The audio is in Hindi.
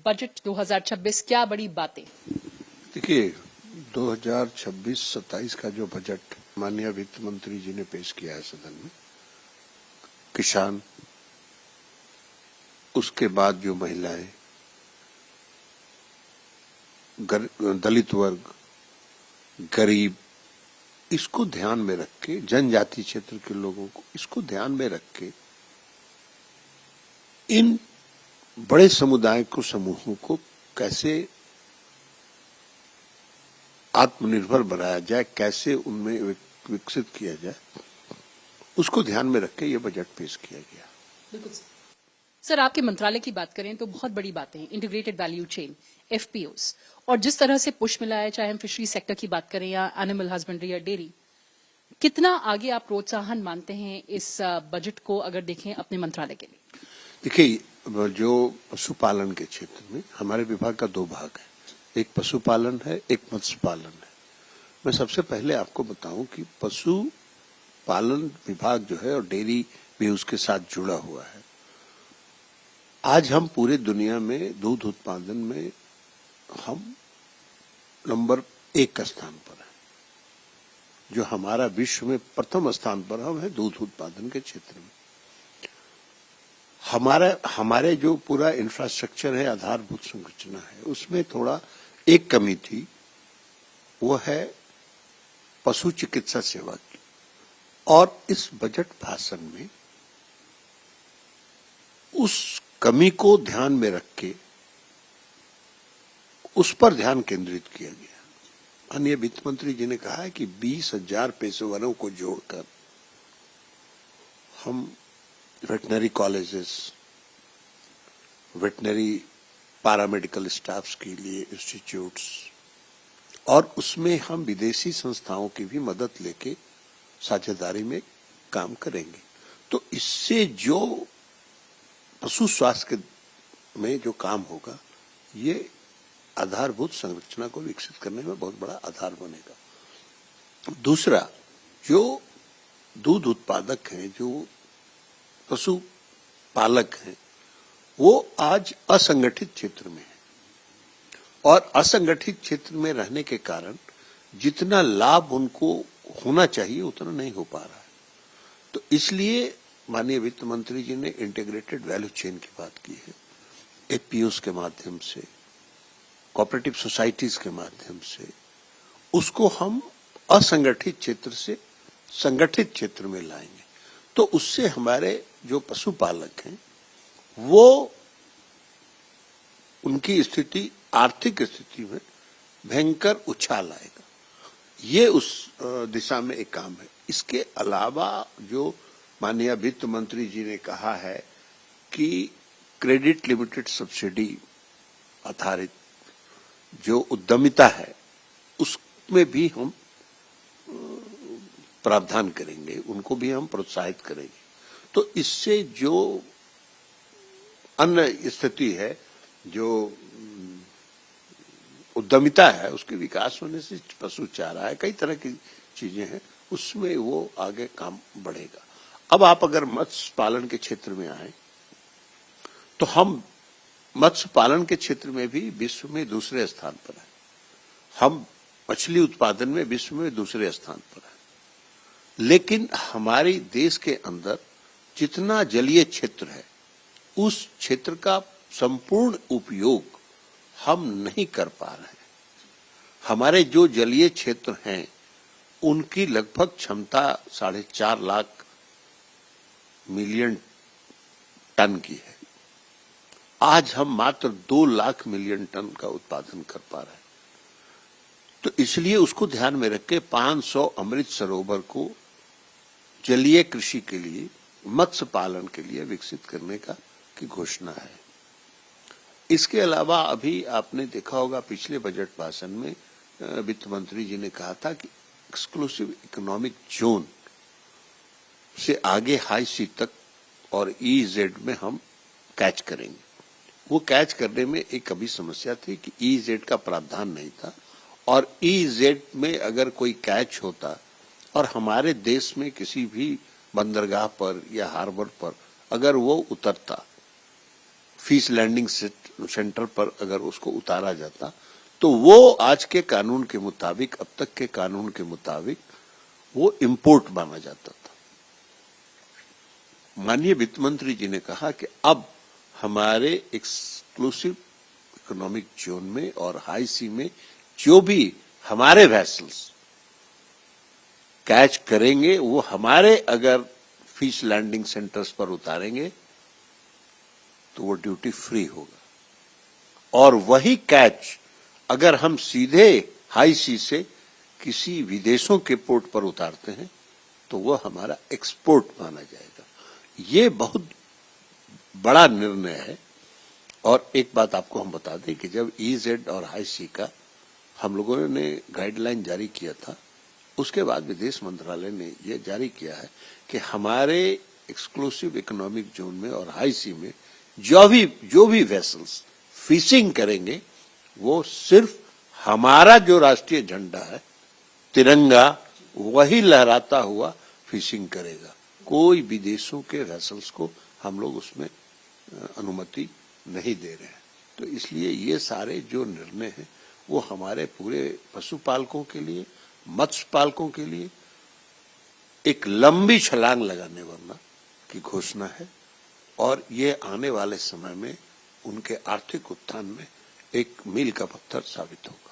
बजट 2026 क्या बड़ी बातें? देखिए 2026-27 का जो बजट माननीय वित्त मंत्री जी ने पेश किया है सदन में, किसान, उसके बाद जो महिलाएं, दलित वर्ग, गरीब, इसको ध्यान में रख के, जनजाति क्षेत्र के लोगों को इसको ध्यान में रख के इन बड़े समुदाय को, समूहों को कैसे आत्मनिर्भर बनाया जाए, कैसे उनमें विकसित किया जाए, उसको ध्यान में रख के ये बजट पेश किया गया। बिल्कुल सर, आपके मंत्रालय की बात करें तो बहुत बड़ी बातें हैं, इंटीग्रेटेड वैल्यू चेन, एफपीओस, और जिस तरह से पुश मिला है, चाहे हम फिशरी सेक्टर की बात करें या एनिमल हस्बेंड्री या डेयरी, कितना आगे आप प्रोत्साहन मानते हैं इस बजट को अगर देखें अपने मंत्रालय के लिए? देखिए, जो पशुपालन के क्षेत्र में हमारे विभाग का दो भाग है, एक पशुपालन है, एक मत्स्य पालन है। मैं सबसे पहले आपको बताऊं कि पशुपालन विभाग जो है और डेयरी भी उसके साथ जुड़ा हुआ है। आज हम पूरे दुनिया में दूध उत्पादन में हम नंबर 1 का स्थान पर है। जो हमारा विश्व में प्रथम स्थान पर हम है दूध उत्पादन के क्षेत्र में। हमारे जो पूरा इंफ्रास्ट्रक्चर है, आधारभूत संरचना है, उसमें थोड़ा एक कमी थी, वो है पशु चिकित्सा सेवा की। और इस बजट भाषण में उस कमी को ध्यान में रख के उस पर ध्यान केंद्रित किया गया। माननीय वित्त मंत्री जी ने कहा है कि 20,000 पेशेवरों को जोड़कर हम veterinary colleges, veterinary paramedical staffs के लिए इंस्टीट्यूट्स, और उसमें हम विदेशी संस्थाओं की भी मदद लेके साझेदारी में काम करेंगे। तो इससे जो पशु स्वास्थ्य में जो काम होगा, ये आधारभूत संरचना को विकसित करने में बहुत बड़ा आधार बनेगा। दूसरा, जो दूध उत्पादक हैं, जो पशु पालक हैं, वो आज असंगठित क्षेत्र में है और असंगठित क्षेत्र में रहने के कारण जितना लाभ उनको होना चाहिए उतना नहीं हो पा रहा है। तो इसलिए माननीय वित्त मंत्री जी ने इंटीग्रेटेड वैल्यू चेन की बात की है। एफपीओस के माध्यम से, कोऑपरेटिव सोसाइटीज के माध्यम से उसको हम असंगठित क्षेत्र से संगठित क्षेत्र में लाएंगे। तो उससे हमारे जो पशुपालक हैं, वो उनकी स्थिति, आर्थिक स्थिति में भयंकर उछाल आएगा। ये उस दिशा में एक काम है। इसके अलावा जो माननीय वित्त मंत्री जी ने कहा है कि क्रेडिट लिमिटेड सब्सिडी आधारित जो उद्यमिता है, उसमें भी हम प्रावधान करेंगे, उनको भी हम प्रोत्साहित करेंगे। तो इससे जो अन्य स्थिति है, जो उद्यमिता है, उसके विकास होने से पशु चारा है, कई तरह की चीजें हैं, उसमें वो आगे काम बढ़ेगा। अब आप अगर मत्स्य पालन के क्षेत्र में आए तो हम मत्स्य पालन के क्षेत्र में भी विश्व में दूसरे स्थान पर है। हम मछली उत्पादन में विश्व में दूसरे स्थान पर है। लेकिन हमारे देश के अंदर जितना जलीय क्षेत्र है, उस क्षेत्र का संपूर्ण उपयोग हम नहीं कर पा रहे हैं। हमारे जो जलीय क्षेत्र हैं, उनकी लगभग क्षमता 4.5 लाख मिलियन टन की है। आज हम मात्र 2 लाख मिलियन टन का उत्पादन कर पा रहे हैं। तो इसलिए उसको ध्यान में रख के 500 अमृत सरोवर को जलीय कृषि के लिए, मत्स्य पालन के लिए विकसित करने की घोषणा है। इसके अलावा अभी आपने देखा होगा पिछले बजट भाषण में वित्त मंत्री जी ने कहा था कि एक्सक्लूसिव इकोनॉमिक जोन से आगे हाई सी तक और ईजेड में हम कैच करेंगे। वो कैच करने में एक अभी समस्या थी कि ईजेड का प्रावधान नहीं था, और ईजेड में अगर कोई कैच होता और हमारे देश में किसी भी बंदरगाह पर या हार्बर पर अगर वो उतरता फीस लैंडिंग सेंटर पर अगर उसको उतारा जाता तो वो आज के कानून के मुताबिक, अब तक के कानून के मुताबिक वो इंपोर्ट माना जाता था। माननीय वित्त मंत्री जी ने कहा कि अब हमारे एक्सक्लूसिव इकोनॉमिक जोन में और हाई सी में जो भी हमारे वेसल्स कैच करेंगे वो हमारे अगर फिश लैंडिंग सेंटर्स पर उतारेंगे तो वो ड्यूटी फ्री होगा, और वही कैच अगर हम सीधे हाई सी से किसी विदेशों के पोर्ट पर उतारते हैं तो वह हमारा एक्सपोर्ट माना जाएगा। ये बहुत बड़ा निर्णय है। और एक बात आपको हम बता दें कि जब ईजेड और हाई सी का हम लोगों ने गाइडलाइन जारी किया था, उसके बाद विदेश मंत्रालय ने यह जारी किया है कि हमारे एक्सक्लूसिव इकोनॉमिक जोन में और हाई सी में जो भी वेसल्स फिशिंग करेंगे वो सिर्फ हमारा जो राष्ट्रीय झंडा है तिरंगा वही लहराता हुआ फिशिंग करेगा। कोई विदेशों के वेसल्स को हम लोग उसमें अनुमति नहीं दे रहे हैं। तो इसलिए ये सारे जो निर्णय हैं वो हमारे पूरे पशुपालकों के लिए, मत्स्य पालकों के लिए एक लंबी छलांग लगाने वाला की घोषणा है, और ये आने वाले समय में उनके आर्थिक उत्थान में एक मील का पत्थर साबित होगा।